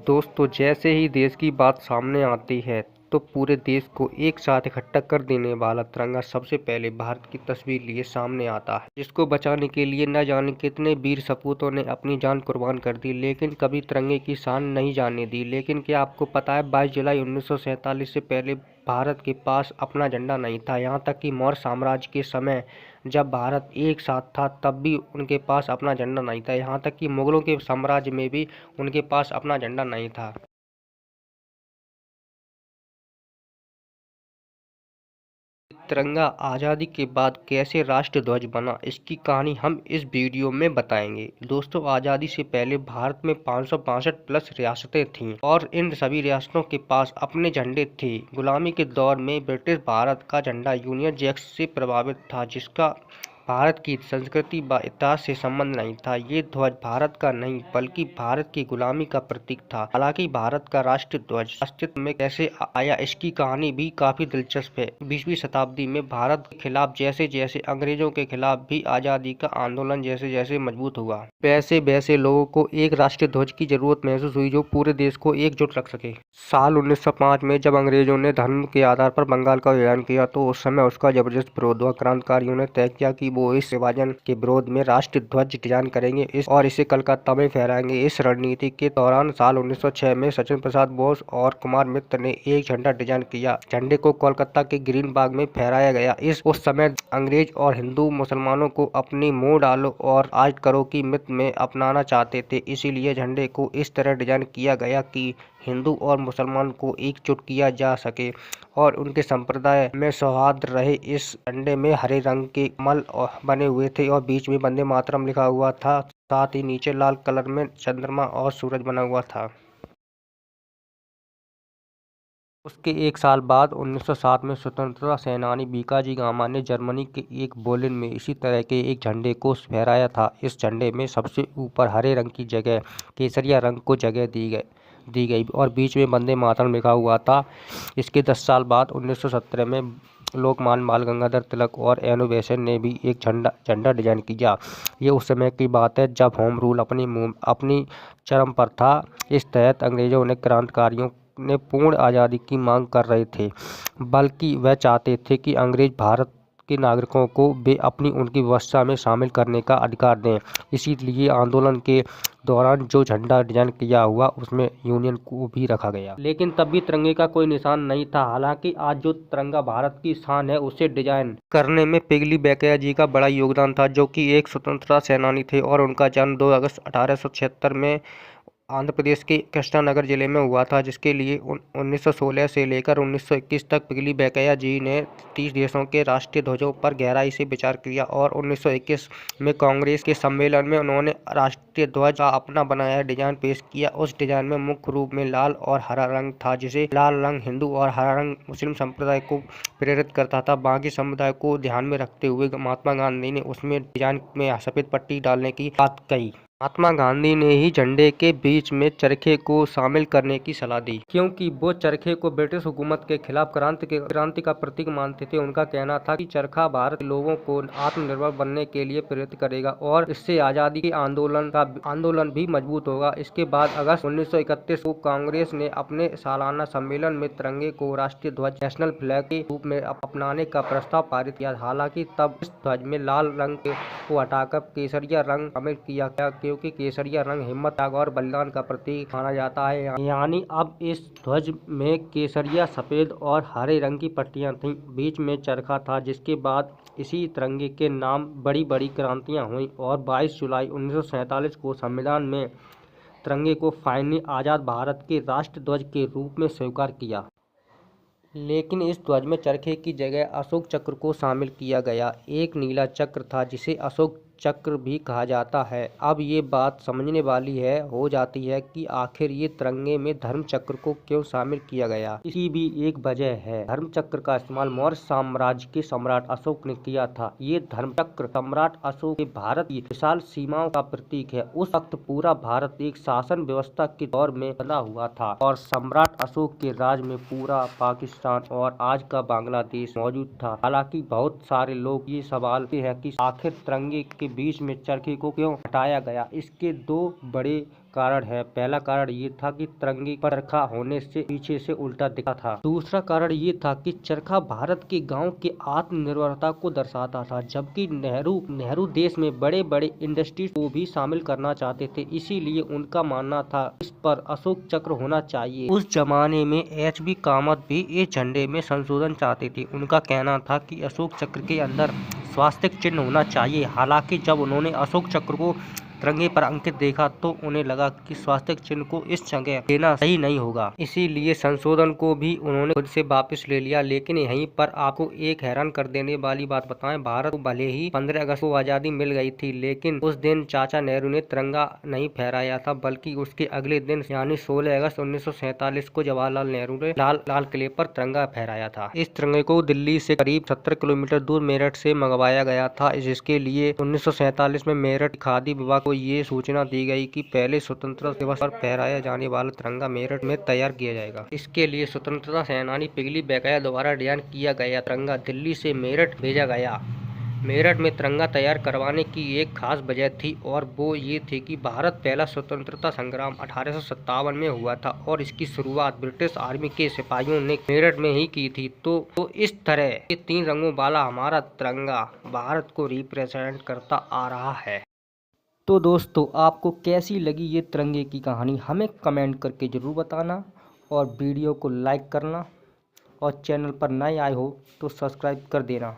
दोस्तों, जैसे ही देश की बात सामने आती है तो पूरे देश को एक साथ इकट्ठा कर देने वाला तिरंगा सबसे पहले भारत की तस्वीर लिए सामने आता है, जिसको बचाने के लिए न जाने कितने वीर सपूतों ने अपनी जान कुर्बान कर दी, लेकिन कभी तिरंगे की शान नहीं जाने दी। लेकिन क्या आपको पता है, 22 जुलाई 1947 से पहले भारत के पास अपना झंडा नहीं था। यहाँ तक कि मौर्य साम्राज्य के समय जब भारत एक साथ था तब भी उनके पास अपना झंडा नहीं था। यहाँ तक कि मुगलों के साम्राज्य में भी उनके पास अपना झंडा नहीं था। तिरंगा आज़ादी के बाद कैसे राष्ट्र ध्वज बना, इसकी कहानी हम इस वीडियो में बताएंगे। दोस्तों, आज़ादी से पहले भारत में 562 प्लस रियासतें थीं और इन सभी रियासतों के पास अपने झंडे थे। गुलामी के दौर में ब्रिटिश भारत का झंडा यूनियन जैक से प्रभावित था, जिसका भारत की संस्कृति व इतिहास से संबंध नहीं था। ये ध्वज भारत का नहीं बल्कि भारत की गुलामी का प्रतीक था। हालांकि भारत का राष्ट्रीय ध्वज अस्तित्व में कैसे आया, इसकी कहानी भी काफी दिलचस्प है। 20वीं शताब्दी में भारत के खिलाफ जैसे जैसे अंग्रेजों के खिलाफ भी आजादी का आंदोलन जैसे जैसे मजबूत हुआ, वैसे वैसे लोगों को एक राष्ट्रीय ध्वज की जरूरत महसूस हुई जो पूरे देश को एकजुट रख सके। साल 1905 में जब अंग्रेजों ने धर्म के आधार पर बंगाल का विभाजन किया तो उस समय उसका जबरदस्त विरोध हुआ। क्रांतिकारियों ने तय किया कि वो इस विभाजन के विरोध में राष्ट्रीय ध्वज डिजाइन करेंगे और इसे कलकत्ता में फहराएंगे। इस रणनीति के दौरान साल 1906 में सचिन प्रसाद बोस और कुमार मित्र ने एक झंडा डिजाइन किया। झंडे को कोलकाता के ग्रीन बाग में फहराया गया। उस समय अंग्रेज और हिंदू मुसलमानों को अपनी मुंह डालो और आज करो की मित में अपनाना चाहते थे, इसीलिए झंडे को इस तरह डिजाइन किया गया कि हिंदू और मुसलमान को एकजुट किया जा सके और उनके संप्रदाय में सौहार्द रहे। इस झंडे में हरे रंग के कमल बने हुए थे और बीच में वंदे मातरम लिखा हुआ था। साथ ही नीचे लाल कलर में चंद्रमा और सूरज बना हुआ था। उसके एक साल बाद 1907 में स्वतंत्रता सेनानी बीकाजी गामा ने जर्मनी के एक बोलिन में इसी तरह के एक झंडे को फहराया था। इस झंडे में सबसे ऊपर हरे रंग की जगह केसरिया रंग को जगह दी गई और बीच में वंदे मातरम लिखा हुआ था। इसके 10 साल बाद 1917 में लोकमान्य बाल गंगाधर तिलक और एनो बेसेंट ने भी एक झंडा डिजाइन किया। ये उस समय की बात है जब होम रूल अपनी चरम पर था। इस तहत अंग्रेजों ने क्रांतिकारियों ने पूर्ण आज़ादी की मांग कर रहे थे, बल्कि वह चाहते थे कि अंग्रेज भारत के नागरिकों को वे अपनी उनकी व्यवस्था में शामिल करने का अधिकार दें। इसीलिए आंदोलन के दौरान जो झंडा डिजाइन किया हुआ उसमें यूनियन को भी रखा गया, लेकिन तब भी तिरंगे का कोई निशान नहीं था। हालांकि आज जो तिरंगा भारत की शान है उसे डिजाइन करने में पिगली बैकैया जी का बड़ा योगदान था, जो कि एक स्वतंत्रता सेनानी थे और उनका जन्म 2 अगस्त 1876 में आंध्र प्रदेश के कृष्णानगर जिले में हुआ था, जिसके लिए 1916 से लेकर 1921 तक पिगली बैकैया जी ने 30 देशों के राष्ट्रीय ध्वजों पर गहराई से विचार किया और 1921 में कांग्रेस के सम्मेलन में उन्होंने राष्ट्रीय ध्वज का अपना बनाया डिजाइन पेश किया। उस डिजाइन में मुख्य रूप में लाल और हरा रंग था, जिसे लाल रंग हिंदू और हरा रंग मुस्लिम संप्रदाय को प्रेरित करता था। बाकी समुदाय को ध्यान में रखते हुए महात्मा गांधी ने उसमें डिजाइन में सफेद पट्टी डालने की बात कही। महात्मा गांधी ने ही झंडे के बीच में चरखे को शामिल करने की सलाह दी, क्योंकि वो चरखे को ब्रिटिश हुकूमत के खिलाफ क्रांति का प्रतीक मानते थे। उनका कहना था कि चरखा भारत के लोगों को आत्मनिर्भर बनने के लिए प्रेरित करेगा और इससे आजादी के आंदोलन भी मजबूत होगा। इसके बाद अगस्त 1931 को कांग्रेस ने अपने सालाना सम्मेलन में तिरंगे को राष्ट्रीय ध्वज नेशनल फ्लैग के रूप में अपनाने का प्रस्ताव पारित किया। हालांकि तब इस ध्वज में लाल रंग को हटाकर केसरिया रंग शामिल किया गया, क्योंकि केसरिया रंग हिम्मत, त्याग और बलिदान का प्रतीक माना जाता है। यानी अब इस ध्वज में केसरिया, सफेद और हरे रंग की पट्टियां थीं, बीच में चरखा था। जिसके बाद इसी तिरंगे के नाम बड़ी बड़ी क्रांतियां हुई और 22 जुलाई 1947 को संविधान में तिरंगे को फाइनली आज़ाद भारत के राष्ट्र ध्वज के रूप में स्वीकार किया। लेकिन इस ध्वज में चरखे की जगह अशोक चक्र को शामिल किया गया। एक नीला चक्र था जिसे अशोक चक्र भी कहा जाता है। अब ये बात समझने वाली हो जाती है कि आखिर ये तिरंगे में धर्म चक्र को क्यों शामिल किया गया। इसकी भी एक वजह है। धर्म चक्र का इस्तेमाल मौर्य साम्राज्य के सम्राट अशोक ने किया था। ये धर्म चक्र सम्राट अशोक के भारत की विशाल सीमाओं का प्रतीक है। उस वक्त पूरा भारत एक शासन व्यवस्था के दौर में बना हुआ था और सम्राट अशोक के राज में पूरा पाकिस्तान और आज का बांग्लादेश मौजूद था। हालांकि बहुत सारे लोग ये सवाल करते हैं कि आखिर तिरंगे के बीच में चरखे को क्यों हटाया गया। इसके दो बड़े कारण है। पहला कारण ये था कि तिरंगे पर चरखा होने से पीछे से उल्टा दिखा था। दूसरा कारण ये था कि चरखा भारत के गांव के आत्मनिर्भरता को दर्शाता था, जबकि नेहरू देश में बड़े बड़े इंडस्ट्रीज को भी शामिल करना चाहते थे। इसीलिए उनका मानना था इस पर अशोक चक्र होना चाहिए। उस जमाने में एच.बी. कामत भी इस झंडे में संशोधन चाहते थे। उनका कहना था कि अशोक चक्र के अंदर स्वास्तिक चिन्ह होना चाहिए। हालांकि जब उन्होंने अशोक चक्र को तिरंगे पर अंकित देखा तो उन्हें लगा कि स्वास्तिक चिन्ह को इस जगह देना सही नहीं होगा। इसीलिए संशोधन को भी उन्होंने खुद से वापस ले लिया। लेकिन यहीं पर आपको एक हैरान कर देने वाली बात बताएं, भारत को भले ही 15 अगस्त को आजादी मिल गई थी, लेकिन उस दिन चाचा नेहरू ने तिरंगा नहीं फहराया था, बल्कि उसके अगले दिन यानी 16 अगस्त 1947 को जवाहरलाल नेहरू ने लाल किले पर तिरंगा फहराया था। इस तिरंगे को दिल्ली से करीब 70 किलोमीटर दूर मेरठ से मंगवाया गया था, जिसके लिए 1947 में मेरठ खादी विभाग को ये सूचना दी गई कि पहले स्वतंत्रता दिवस पर फहराया जाने वाला तिरंगा मेरठ में तैयार किया जाएगा। इसके लिए स्वतंत्रता सेनानी पिंगली वेंकैया द्वारा डिजाइन किया गया तिरंगा दिल्ली से मेरठ भेजा गया। मेरठ में तिरंगा तैयार करवाने की एक खास वजह थी और वो ये थी कि भारत पहला स्वतंत्रता संग्राम 1857 में हुआ था और इसकी शुरुआत ब्रिटिश आर्मी के सिपाहियों ने मेरठ में ही की थी। तो इस तरह ये 3 रंगों वाला हमारा तिरंगा भारत को रिप्रेजेंट करता आ रहा है। तो दोस्तों, आपको कैसी लगी ये तिरंगे की कहानी हमें कमेंट करके ज़रूर बताना और वीडियो को लाइक करना और चैनल पर नए आए हो तो सब्सक्राइब कर देना।